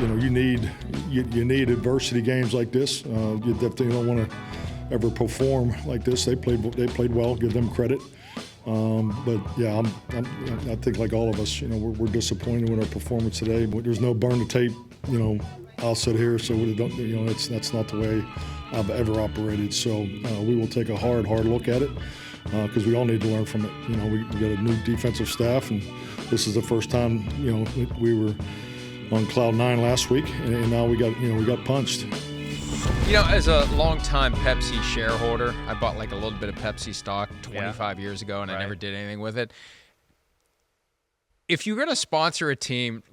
you need adversity games like this. You definitely don't want to ever perform like this. They played well. Give them credit. But yeah, I think like all of us, we're disappointed with our performance today. But there's no burn the tape. I'll sit here, so that's not the way I've ever operated. So we will take a hard look at it because we all need to learn from it. We got a new defensive staff, and this is the first time we were on cloud 9 last week, and now we got punched. As a longtime Pepsi shareholder, I bought like a little bit of Pepsi stock 25 years ago, and I never did anything with it. If you're going to sponsor a team,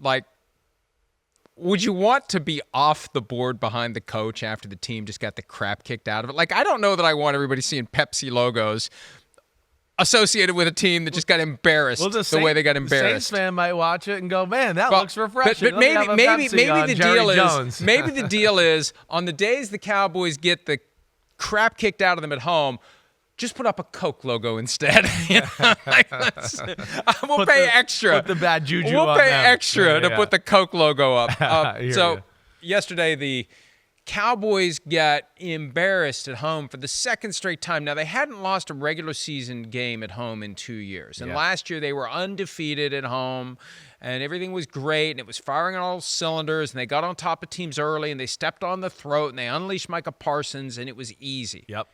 would you want to be off the board behind the coach after the team just got the crap kicked out of it? I don't know that I want everybody seeing Pepsi logos associated with a team that just got embarrassed the way they got embarrassed. The Saints fan might watch it and go, "Man, that looks refreshing." But maybe the deal is on the days the Cowboys get the crap kicked out of them at home, just put up a Coke logo instead. We'll pay extra. Put the bad juju We'll on pay them. extra to put the Coke logo up. So yesterday the Cowboys got embarrassed at home for the second straight time. Now, they hadn't lost a regular season game at home in 2 years. And last year they were undefeated at home, and everything was great, and it was firing on all cylinders, and they got on top of teams early, and they stepped on the throat, and they unleashed Micah Parsons, and it was easy. Yep.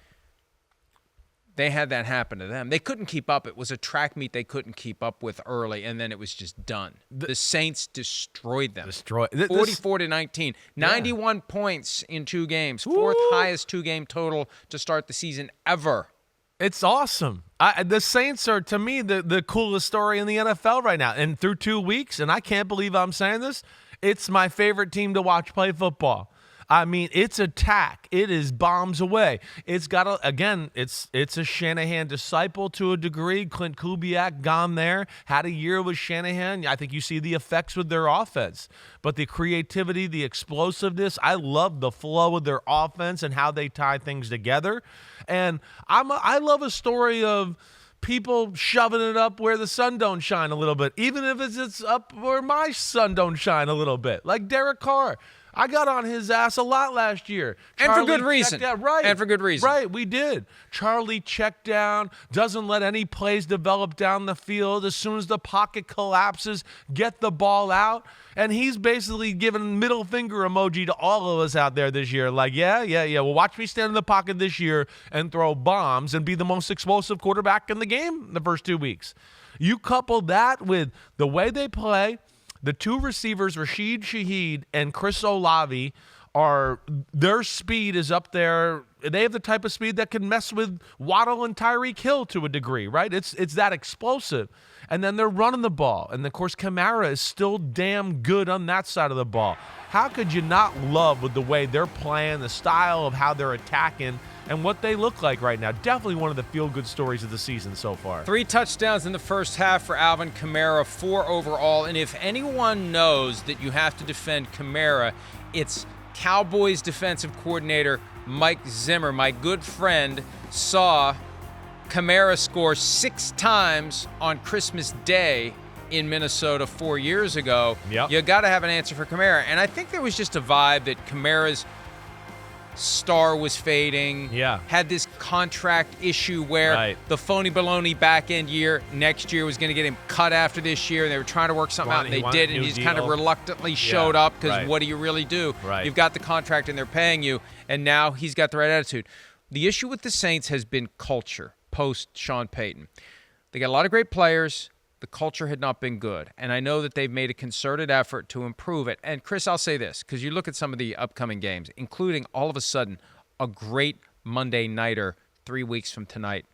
They had that happen to them. They couldn't keep up. It was a track meet they couldn't keep up with early, and then it was just done. The Saints destroyed them. 44-19. 91 points in 2 games. Fourth highest 2-game total to start the season ever. It's awesome. The Saints are, to me, the coolest story in the NFL right now. And through 2 weeks, and I can't believe I'm saying this, it's my favorite team to watch play football. I mean, it's attack. It is bombs away. It's got it's a Shanahan disciple to a degree. Clint Kubiak gone there, had a year with Shanahan. I think you see the effects with their offense. But the creativity, the explosiveness, I love the flow of their offense and how they tie things together. And I love a story of people shoving it up where the sun don't shine a little bit, even if it's up where my sun don't shine a little bit, like Derek Carr. I got on his ass a lot last year. And for good reason. Right. And for good reason. Right, we did. Charlie checked down, doesn't let any plays develop down the field. As soon as the pocket collapses, get the ball out. And he's basically giving middle finger emoji to all of us out there this year. Like, yeah. Well, watch me stand in the pocket this year and throw bombs and be the most explosive quarterback in the game the first 2 weeks. You couple that with the way they play. The 2 receivers, Rashid Shaheed and Chris Olave, their speed is up there. They have the type of speed that can mess with Waddle and Tyreek Hill to a degree, right? It's that explosive. And then they're running the ball. And, of course, Kamara is still damn good on that side of the ball. How could you not love with the way they're playing, the style of how they're attacking, and what they look like right now? Definitely one of the feel-good stories of the season so far. 3 touchdowns in the first half for Alvin Kamara, 4 overall. And if anyone knows that you have to defend Kamara, it's Cowboys defensive coordinator Mike Zimmer. My good friend saw Kamara score 6 times on Christmas Day in Minnesota 4 years ago. Yep. You got to have an answer for Kamara. And I think there was just a vibe that Kamara's star was fading. Yeah. Had this contract issue where the phony baloney back end year next year was going to get him cut after this year, and they were trying to work something out, and they did, and he just kind of reluctantly showed up because what do you really do? Right. You've got the contract and they're paying you, and now he's got the right attitude. The issue with the Saints has been culture post Sean Payton. They got a lot of great players. The culture had not been good. And I know that they've made a concerted effort to improve it. And, Chris, I'll say this, because you look at some of the upcoming games, including, all of a sudden, a great Monday nighter 3 weeks from tonight.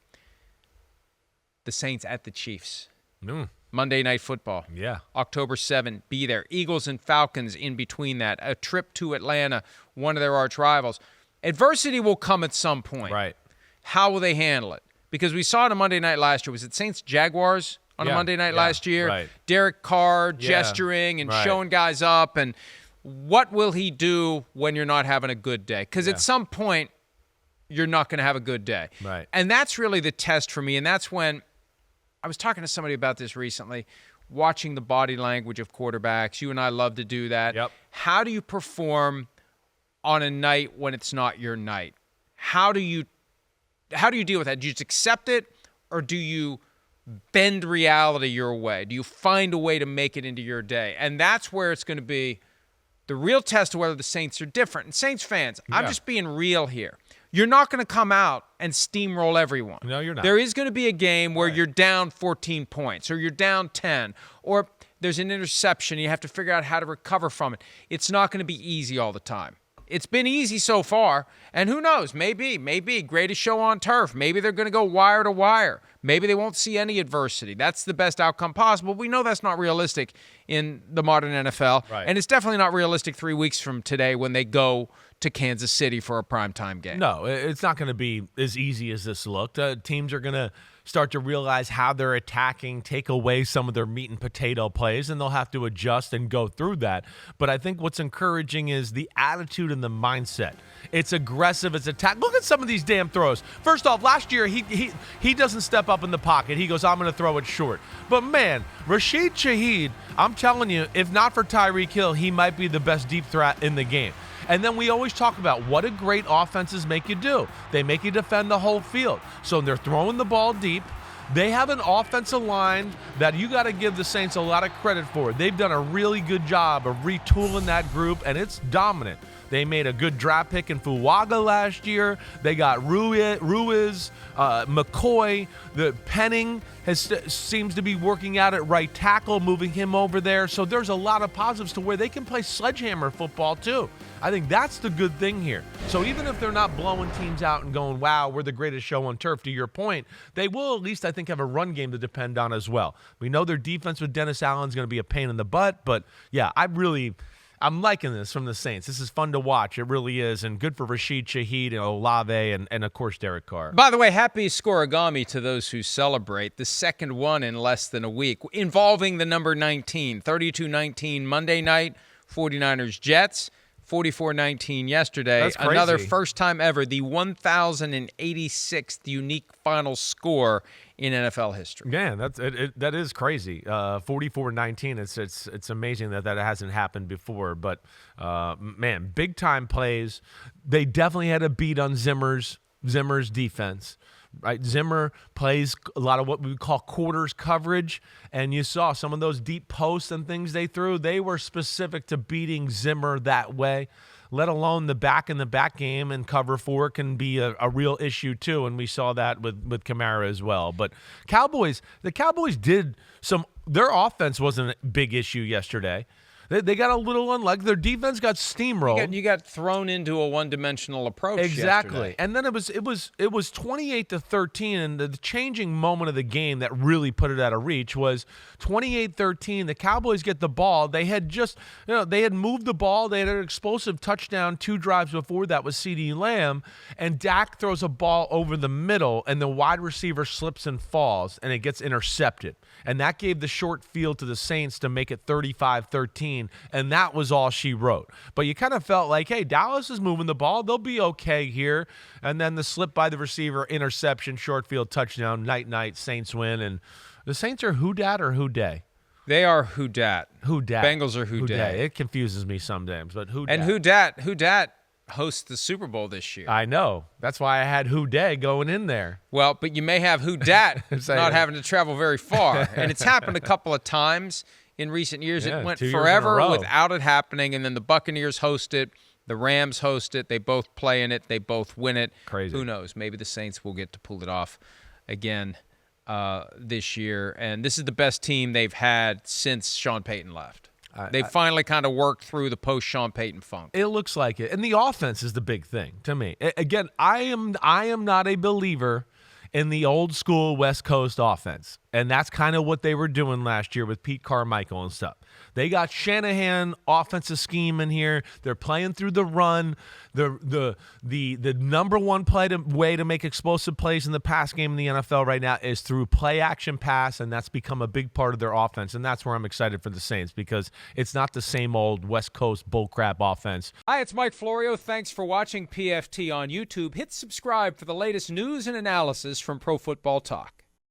The Saints at the Chiefs. Monday Night Football. Yeah. October 7, be there. Eagles and Falcons in between that. A trip to Atlanta, one of their arch rivals. Adversity will come at some point. Right. How will they handle it? Because we saw it on Monday night last year. Was it Saints-Jaguars? On a Monday night last year, right. Derek Carr gesturing and showing guys up. And what will he do when you're not having a good day? Because at some point, you're not going to have a good day. Right. And that's really the test for me. And that's when I was talking to somebody about this recently. watching the body language of quarterbacks. You and I love to do that. Yep. How do you perform on a night when it's not your night? How do you deal with that? Do you just accept it, or do you bend reality your way? Do you find a way to make it into your day? And that's where it's going to be the real test of whether the Saints are different. And Saints fans, I'm just being real here. You're not going to come out and steamroll everyone. No, you're not. There is going to be a game where you're down 14 points, or you're down 10, or there's an interception. You have to figure out how to recover from it. It's not going to be easy all the time. It's been easy so far, and who knows? Maybe greatest show on turf. Maybe they're going to go wire to wire. Maybe they won't see any adversity. That's the best outcome possible. We know that's not realistic in the modern NFL, and it's definitely not realistic 3 weeks from today when they go to Kansas City for a primetime game. No, it's not going to be as easy as this looked. Teams are going to start to realize how they're attacking, take away some of their meat and potato plays, and they'll have to adjust and go through that. But I think what's encouraging is the attitude and the mindset. It's aggressive, it's attack. Look at some of these damn throws. First off, last year he doesn't step up in the pocket. He goes, I'm going to throw it short. But man, Rashid Shaheed, I'm telling you, if not for Tyreek Hill, he might be the best deep threat in the game. And then we always talk about what do great offenses make you do. They make you defend the whole field. So they're throwing the ball deep. They have an offensive line that you got to give the Saints a lot of credit for. They've done a really good job of retooling that group, and it's dominant. They made a good draft pick in Fuaga last year. They got Ruiz, McCoy. The Penning seems to be working out at right tackle, moving him over there. So there's a lot of positives to where they can play sledgehammer football too. I think that's the good thing here. So even if they're not blowing teams out and going, wow, we're the greatest show on turf, to your point, they will at least, I think, have a run game to depend on as well. We know their defense with Dennis Allen is going to be a pain in the butt, but yeah, I'm liking this from the Saints. This is fun to watch. It really is, and good for Rashid Shaheed and Olave and of course, Derek Carr. By the way, happy Scorigami to those who celebrate. The second one in less than a week, involving the number 19, 32-19 Monday night, 49ers Jets. 44-19 yesterday. That's crazy. Another first time ever, the 1,086th unique final score in NFL history. Man, that is crazy. 44-19. It's amazing that hasn't happened before. But man, big time plays. They definitely had a beat on Zimmer's defense. Right, Zimmer plays a lot of what we call quarters coverage, and you saw some of those deep posts and things they threw. They were specific to beating Zimmer that way, let alone the back in the back game, and cover 4 can be a real issue too, and we saw that with Kamara as well. But the Cowboys did some – their offense wasn't a big issue yesterday. They got a little unlucky. Their defense got steamrolled. You got thrown into a one-dimensional approach. Exactly. Yesterday. And then it was 28-13, and the changing moment of the game that really put it out of reach was 28-13. The Cowboys get the ball. They had they had moved the ball. They had an explosive touchdown 2 drives before that was CeeDee Lamb, and Dak throws a ball over the middle, and the wide receiver slips and falls, and it gets intercepted. And that gave the short field to the Saints to make it 35-13, and that was all she wrote. But you kind of felt like, hey, Dallas is moving the ball. They'll be okay here. And then the slip by the receiver, interception, short field touchdown, night, Saints win. And the Saints are who dat or who day? They are who dat. Who dat. Bengals are who day. It confuses me sometimes, but who dat. And who dat hosts the Super Bowl this year. I know. That's why I had who day going in there. Well, but you may have who dat not having to travel very far. And it's happened a couple of times in recent years. Yeah, it went 2 years in a forever row. without it happening, and then the Buccaneers host it, the Rams host it, they both play in it, they both win it. Crazy. Who knows? Maybe the Saints will get to pull it off again this year. And this is the best team they've had since Sean Payton left. They finally kind of worked through the post-Sean Payton funk. It looks like it. And the offense is the big thing to me. Again, I am not a believer in the old school West Coast offense. And that's kind of what they were doing last year with Pete Carmichael and stuff. They got Shanahan offensive scheme in here. They're playing through the run. The number one way to make explosive plays in the pass game in the NFL right now is through play action pass, and that's become a big part of their offense. And that's where I'm excited for the Saints, because it's not the same old West Coast bullcrap offense. Hi, it's Mike Florio. Thanks for watching PFT on YouTube. Hit subscribe for the latest news and analysis from Pro Football Talk.